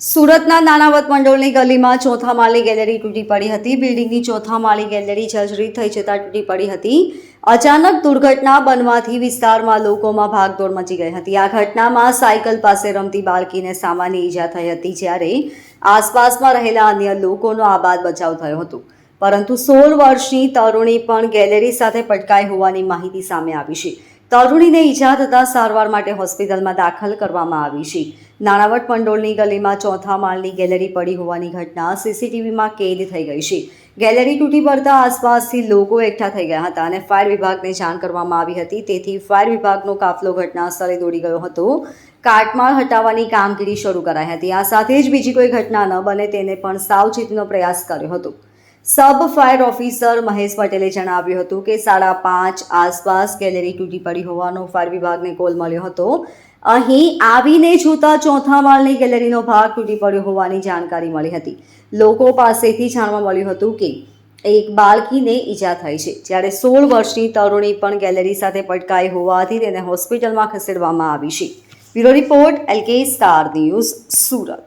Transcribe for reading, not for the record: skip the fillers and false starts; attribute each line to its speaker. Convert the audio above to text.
Speaker 1: સુરતના નાણાવત મંડળની ગલીમાં ચોથા માળની ગેલેરી તૂટી પડી હતી. બિલ્ડિંગની ચોથા માળની ગેલેરી જર્જરિત થઈ જતાં તૂટી પડી હતી. અચાનક દુર્ઘટના બનવાથી વિસ્તારમાં લોકોમાં ભાગદોડ મચી ગઈ હતી. આ ઘટનામાં સાયકલ પાસે રમતી બાળકીને સામાન્ય ઈજા થઈ હતી, જ્યારે આસપાસમાં રહેલા અન્ય લોકોનો આબાદ બચાવ થયો હતો. પરંતુ 16 વર્ષની તરુણી પણ ગેલેરી સાથે પટકાઈ હોવાની માહિતી સામે આવી છે. તરુણીને ઈજા થતાં સારવાર માટે હોસ્પિટલમાં દાખલ કરવામાં આવી છે. નાણાવટ મંડળની ગલીમાં ચોથા માળની ગેલેરી પડી હોવાની ઘટના સીસીટીવીમાં કેદ થઈ ગઈ છે. ગેલેરી તૂટી પડતા આસપાસથી લોકો એકઠા થઈ ગયા હતા અને ફાયર વિભાગને જાણ કરવામાં આવી હતી. તેથી ફાયર વિભાગનો કાફલો ઘટના સ્થળે દોડી ગયો હતો. કાટમાળ હટાવવાની કામગીરી શરૂ કરાઈ હતી. આ સાથે જ બીજી કોઈ ઘટના ન બને તેને પણ સાવચેતીનો પ્રયાસ કર્યો હતો. સબ ફાયર ઓફિસર મહેશ પટેલે જણાવ્યું હતું કે 5:30 આસપાસ ગેલેરી તૂટી પડી હોવાનો ફાયર વિભાગને કોલ મળ્યો હતો. અહીં આવીને જોતા ચોથા માળની ગેલેરીનો ભાગ તૂટી પડ્યો હોવાની જાણકારી મળી હતી. લોકો પાસેથી જાણવા મળ્યું હતું કે એક બાળકીને ઈજા થઈ છે, જ્યારે 16 વર્ષની તરુણી પણ ગેલેરી સાથે પટકાઈ હોવાથી તેને હોસ્પિટલમાં ખસેડવામાં આવી છે. Bureau report LK star news, Surat.